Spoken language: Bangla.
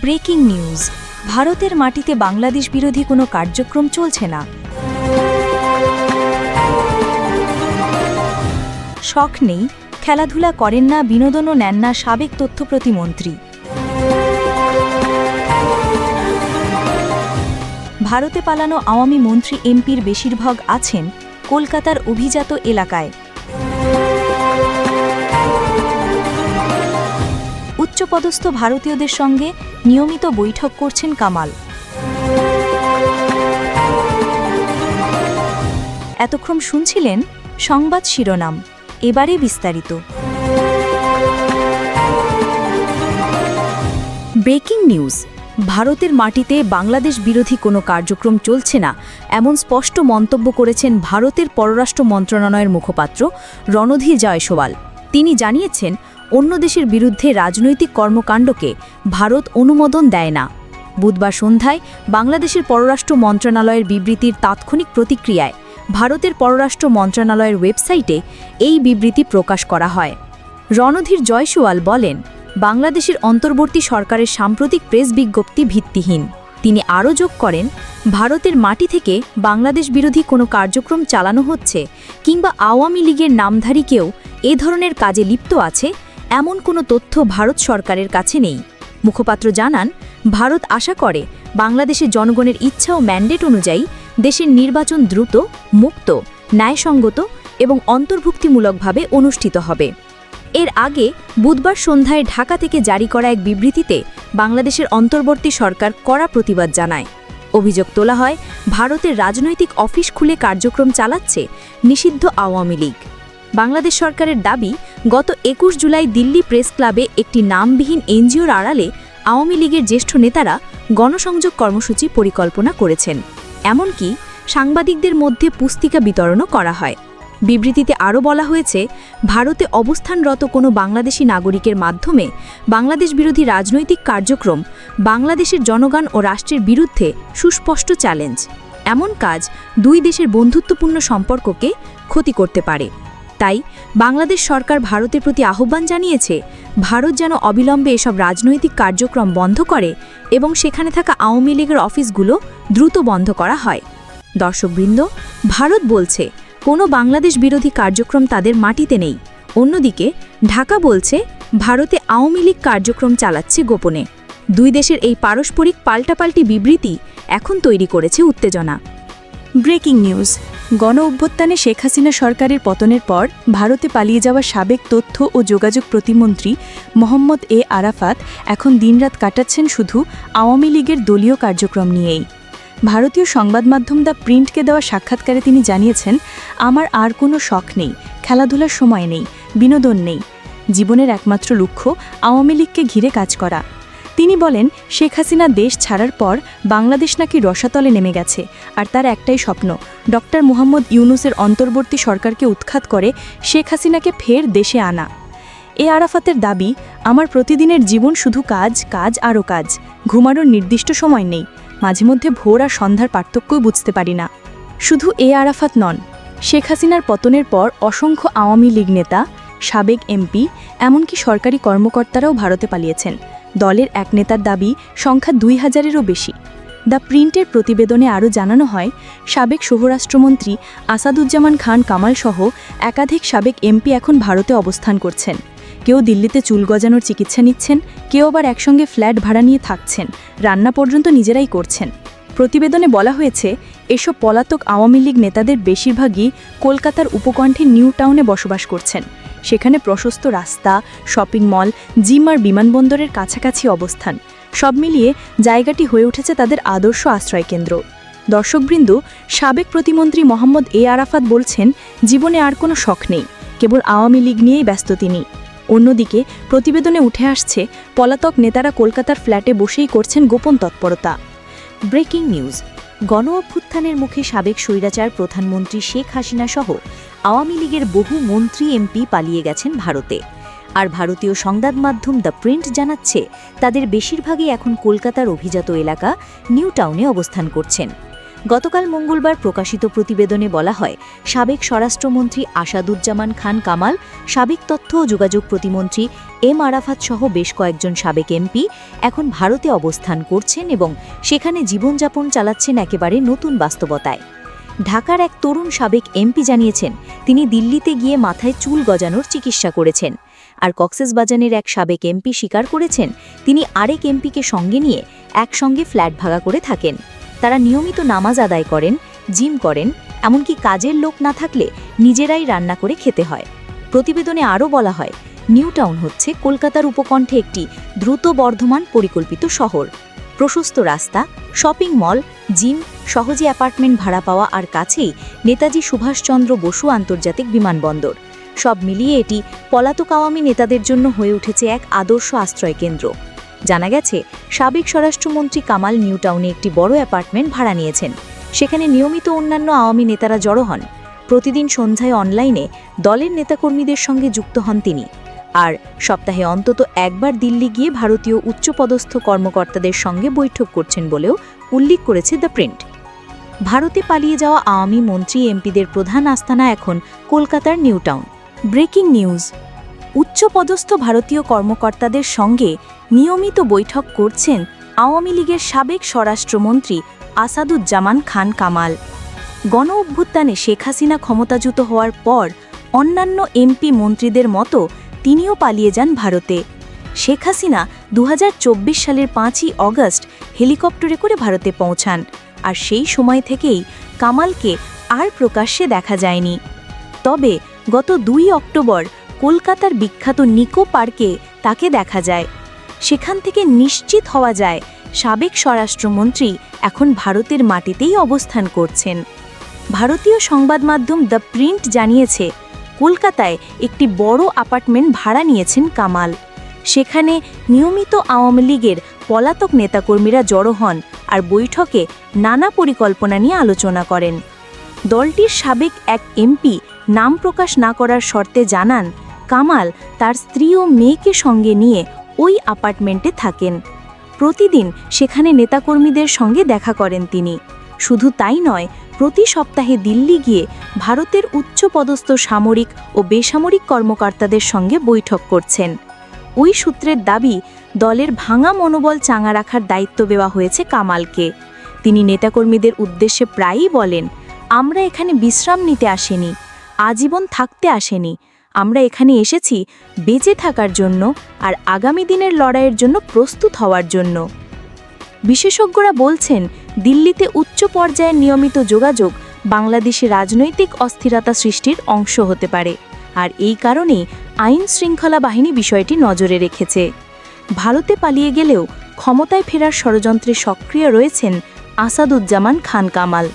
ব্রেকিং নিউজ, ভারতের মাটিতে বাংলাদেশ বিরোধী কোনো কার্যক্রম চলছে না। শখ নেই, খেলাধুলা করেন না, বিনোদনও নেন না সাবেক তথ্য প্রতিমন্ত্রী। ভারতে পালানো আওয়ামী মন্ত্রী এমপির বেশিরভাগ আছেন কলকাতার অভিজাত এলাকায়। উচ্চপদস্থ ভারতীয়দের সঙ্গে নিয়মিত বৈঠক করছেন কামাল। এতক্ষণ শুনছিলেন সংবাদ শিরোনাম, এবারে বিস্তারিত। ব্রেকিং নিউজ, ভারতের মাটিতে বাংলাদেশ বিরোধী কোনো কার্যক্রম চলছে না, এমন স্পষ্ট মন্তব্য করেছেন ভারতের পররাষ্ট্র মন্ত্রণালয়ের মুখপাত্র রণধীর জয়সওয়াল। তিনি জানিয়েছেন, অন্য দেশের বিরুদ্ধে রাজনৈতিক কর্মকাণ্ডকে ভারত অনুমোদন দেয় না। বুধবার সন্ধ্যায় বাংলাদেশের পররাষ্ট্র মন্ত্রণালয়ের বিবৃতির তাৎক্ষণিক প্রতিক্রিয়ায় ভারতের পররাষ্ট্র মন্ত্রণালয়ের ওয়েবসাইটে এই বিবৃতি প্রকাশ করা হয়। রণধীর জয়সওয়াল বলেন, বাংলাদেশের অন্তর্বর্তী সরকারের সাম্প্রতিক প্রেস বিজ্ঞপ্তি ভিত্তিহীন। তিনি আরও যোগ করেন, ভারতের মাটি থেকে বাংলাদেশ বিরোধী কোনো কার্যক্রম চালানো হচ্ছে কিংবা আওয়ামী লীগের নামধারী কেউ এ ধরনের কাজে লিপ্ত আছে, এমন কোনো তথ্য ভারত সরকারের কাছে নেই। মুখপাত্র জানান, ভারত আশা করে বাংলাদেশের জনগণের ইচ্ছা ও ম্যান্ডেট অনুযায়ী দেশের নির্বাচন দ্রুত, মুক্ত, ন্যায়সঙ্গত এবং অন্তর্ভুক্তিমূলকভাবে অনুষ্ঠিত হবে। এর আগে বুধবার সন্ধ্যায় ঢাকা থেকে জারি করা এক বিবৃতিতে বাংলাদেশের অন্তর্বর্তী সরকার কড়া প্রতিবাদ জানায়। অভিযোগ তোলা হয়, ভারতের রাজনৈতিক অফিস খুলে কার্যক্রম চালাচ্ছে নিষিদ্ধ আওয়ামী লীগ। বাংলাদেশ সরকারের দাবি, গত ২১ জুলাই দিল্লি প্রেস ক্লাবে একটি নামবিহীন এনজিওর আড়ালে আওয়ামী লীগের জ্যেষ্ঠ নেতারা গণসংযোগ কর্মসূচি পরিকল্পনা করেছেন। এমনকি সাংবাদিকদের মধ্যে পুস্তিকা বিতরণও করা হয়। বিবৃতিতে আরও বলা হয়েছে, ভারতে অবস্থানরত কোনো বাংলাদেশি নাগরিকের মাধ্যমে বাংলাদেশ বিরোধী রাজনৈতিক কার্যক্রম বাংলাদেশের জনগণ ও রাষ্ট্রের বিরুদ্ধে সুস্পষ্ট চ্যালেঞ্জ। এমন কাজ দুই দেশের বন্ধুত্বপূর্ণ সম্পর্ককে ক্ষতি করতে পারে। তাই বাংলাদেশ সরকার ভারতের প্রতি আহ্বান জানিয়েছে, ভারত যেন অবিলম্বে এসব রাজনৈতিক কার্যক্রম বন্ধ করে এবং সেখানে থাকা আওয়ামী লীগের অফিসগুলো দ্রুত বন্ধ করা হয়। দর্শকবৃন্দ, ভারত বলছে কোনো বাংলাদেশ বিরোধী কার্যক্রম তাদের মাটিতে নেই। অন্যদিকে ঢাকা বলছে ভারতে আওয়ামী লীগ কার্যক্রম চালাচ্ছে গোপনে। দুই দেশের এই পারস্পরিক পাল্টাপাল্টি বিবৃতি এখন তৈরি করেছে উত্তেজনা। ব্রেকিং নিউজ, গণ অভ্যুত্থানে শেখ হাসিনা সরকারের পতনের পর ভারতে পালিয়ে যাওয়া সাবেক তথ্য ও যোগাযোগ প্রতিমন্ত্রী মোহাম্মদ এ আরাফাত এখন দিনরাত কাটাচ্ছেন শুধু আওয়ামী লীগের দলীয় কার্যক্রম নিয়েই। ভারতীয় সংবাদ মাধ্যম দ্য প্রিন্টকে দেওয়া সাক্ষাৎকারে তিনি জানিয়েছেন, আমার আর কোনো শখ নেই, খেলাধুলার সময় নেই, বিনোদন নেই। জীবনের একমাত্র লক্ষ্য আওয়ামী লীগকে ঘিরে কাজ করা। তিনি বলেন, শেখ হাসিনা দেশ ছাড়ার পর বাংলাদেশ নাকি রসাতলে নেমে গেছে, আর তার একটাই স্বপ্ন, ডক্টর মুহাম্মদ ইউনূসের অন্তর্বর্তী সরকারকে উৎখাত করে শেখ হাসিনাকে ফের দেশে আনা। এ আরাফাতের দাবি, আমার প্রতিদিনের জীবন শুধু কাজ, কাজ আরও কাজ। ঘুমানোর নির্দিষ্ট সময় নেই, মাঝে মধ্যে ভোর আর সন্ধ্যার পার্থক্যই বুঝতে পারি না। শুধু এ আরাফাত নন, শেখ হাসিনার পতনের পর অসংখ্য আওয়ামী লীগ নেতা, সাবেক এমপি, এমনকি সরকারি কর্মকর্তারাও ভারতে পালিয়েছেন। দলের এক নেতার দাবি, সংখ্যা ২,০০০-এরও বেশি। দ্য প্রিন্টের প্রতিবেদনে আরও জানানো হয়, সাবেক স্বরাষ্ট্রমন্ত্রী আসাদুজ্জামান খান কামাল সহ একাধিক সাবেক এমপি এখন ভারতে অবস্থান করছেন। কেউ দিল্লিতে চুল গজানোর চিকিৎসা নিচ্ছেন, কেউ আবার একসঙ্গে ফ্ল্যাট ভাড়া নিয়ে থাকছেন, রান্না পর্যন্ত নিজেরাই করছেন। প্রতিবেদনে বলা হয়েছে, এসব পলাতক আওয়ামী লীগ নেতাদের বেশিরভাগই কলকাতার উপকণ্ঠে নিউ টাউনে বসবাস করছেন। সেখানে প্রশস্ত রাস্তা, শপিং মল, জিম আর বিমানবন্দরের কাছাকাছি অবস্থান। সব মিলিয়ে জায়গাটি হয়ে উঠেছে তাদের আদর্শ আশ্রয়কেন্দ্র। দর্শকবৃন্দ, সাবেক প্রতিমন্ত্রী মোহাম্মদ এ আরাফাত বলছেন, জীবনে আর কোনো শখ নেই, কেবল আওয়ামী লীগ নিয়েই ব্যস্ত তিনি। অন্যদিকে প্রতিবেদনে উঠে আসছে, পলাতক নেতারা কলকাতার ফ্ল্যাটে বসেই করছেন গোপন তৎপরতা। ব্রেকিং নিউজ, গণ অভ্যুত্থানের মুখে সাবেক স্বৈরাচার প্রধানমন্ত্রী শেখ হাসিনা সহ আওয়ামী লীগের বহু মন্ত্রী এমপি পালিয়ে গেছেন ভারতে। আর ভারতীয় সংবাদ মাধ্যম দ্য প্রিন্ট জানাচ্ছে, তাদের বেশিরভাগই এখন কলকাতার অভিজাত এলাকা নিউ টাউনে অবস্থান করছেন। গতকাল মঙ্গলবার প্রকাশিত প্রতিবেদনে বলা হয়, সাবেক স্বরাষ্ট্রমন্ত্রী আসাদুজ্জামান খান কামাল, সাবেক তথ্য ও যোগাযোগ প্রতিমন্ত্রী এম আরাফাত সহ বেশ কয়েকজন সাবেক এমপি এখন ভারতে অবস্থান করছেন এবং সেখানে জীবনযাপন চালাচ্ছেন একেবারে নতুন বাস্তবতায়। ঢাকার এক তরুণ সাবেক এমপি জানিয়েছেন, তিনি দিল্লিতে গিয়ে মাথায় চুল গজানোর চিকিৎসা করেছেন। আর কক্সবাজারের এক সাবেক এমপি স্বীকার করেছেন, তিনি আরেক এমপিকে সঙ্গে নিয়ে একসঙ্গে ফ্ল্যাট ভাড়া করে থাকেন। তারা নিয়মিত নামাজ আদায় করেন, জিম করেন, এমনকি কাজের লোক না থাকলে নিজেরাই রান্না করে খেতে হয়। প্রতিবেদনে আরও বলা হয়, নিউ টাউন হচ্ছে কলকাতার উপকণ্ঠে একটি দ্রুত বর্ধমান পরিকল্পিত শহর। প্রশস্ত রাস্তা, শপিং মল, জিম, সহজে অ্যাপার্টমেন্ট ভাড়া পাওয়া আর কাছেই নেতাজি সুভাষচন্দ্র বসু আন্তর্জাতিক বিমানবন্দর। সব মিলিয়ে এটি পলাতক আওয়ামী নেতাদের জন্য হয়ে উঠেছে এক আদর্শ আশ্রয় কেন্দ্র। জানা গেছে, সাবেক স্বরাষ্ট্রমন্ত্রী কামাল নিউ টাউনে একটি বড় অ্যাপার্টমেন্ট ভাড়া নিয়েছেন। সেখানে নিয়মিত অন্যান্য আওয়ামী নেতারা জড়ো হন। প্রতিদিন সন্ধ্যায় অনলাইনে দলের নেতাকর্মীদের সঙ্গে যুক্ত হন তিনি। আর সপ্তাহে অন্তত একবার দিল্লি গিয়ে ভারতীয় উচ্চপদস্থ কর্মকর্তাদের সঙ্গে বৈঠক করছেন বলেও উল্লেখ করেছে দ্য প্রিন্ট। ভারতে পালিয়ে যাওয়া আওয়ামী মন্ত্রী এমপিদের প্রধান আস্তানা এখন কলকাতার নিউ টাউন। ব্রেকিং নিউজ, উচ্চপদস্থ ভারতীয় কর্মকর্তাদের সঙ্গে নিয়মিত বৈঠক করছেন আওয়ামী লীগের সাবেক স্বরাষ্ট্রমন্ত্রী আসাদুজ্জামান খান কামাল। গণ অভ্যুত্থানে শেখ হাসিনা ক্ষমতাচ্যুত হওয়ার পর অন্যান্য এমপি মন্ত্রীদের মতো তিনিও পালিয়ে যান ভারতে। শেখ হাসিনা 2024 সালের 5ই অগস্ট হেলিকপ্টারে করে ভারতে পৌঁছান, আর সেই সময় থেকেই কামালকে আর প্রকাশ্যে দেখা যায়নি। তবে গত 2 অক্টোবর কলকাতার বিখ্যাত নিকো পার্কে তাকে দেখা যায়। সেখান থেকে নিশ্চিত হওয়া যায়, সাবেক স্বরাষ্ট্রমন্ত্রী এখন ভারতের মাটিতেই অবস্থান করছেন। ভারতীয় সংবাদ মাধ্যম দ্য প্রিন্ট জানিয়েছে, কলকাতায় একটি বড় অ্যাপার্টমেন্ট ভাড়া নিয়েছেন কামাল। সেখানে নিয়মিত আওয়ামী লীগের পলাতক নেতাকর্মীরা জড়ো হন আর বৈঠকে নানা পরিকল্পনা নিয়ে আলোচনা করেন। দলটির সাবেক এক এমপি নাম প্রকাশ না করার শর্তে জানান, কামাল তার স্ত্রী ও মেয়েকে সঙ্গে নিয়ে ওই অ্যাপার্টমেন্টে থাকেন। প্রতিদিন সেখানে নেতাকর্মীদের সঙ্গে দেখা করেন তিনি। শুধু তাই নয়, প্রতি সপ্তাহে দিল্লি গিয়ে ভারতের উচ্চপদস্থ সামরিক ও বেসামরিক কর্মকর্তাদের সঙ্গে বৈঠক করছেন। ওই সূত্রের দাবি, দলের ভাঙা মনোবল চাঙা রাখার দায়িত্ব দেওয়া হয়েছে কামালকে। তিনি নেতাকর্মীদের উদ্দেশ্যে প্রায়ই বলেন, আমরা এখানে বিশ্রাম নিতে আসিনি, আজীবন থাকতে আসেনি, আমরা এখানে এসেছি বেঁচে থাকার জন্য আর আগামী দিনের লড়াইয়ের জন্য প্রস্তুত হওয়ার জন্য। বিশেষজ্ঞরা বলছেন, দিল্লিতে উচ্চ পর্যায়ের নিয়মিত যোগাযোগ বাংলাদেশে রাজনৈতিক অস্থিরতা সৃষ্টির অংশ হতে পারে, আর এই কারণেই আইন শৃঙ্খলা বাহিনী বিষয়টি নজরে রেখেছে। ভারতে পালিয়ে গেলেও ক্ষমতায় ফেরার ষড়যন্ত্রে সক্রিয় রয়েছেন আসাদুজ্জামান খান কামাল।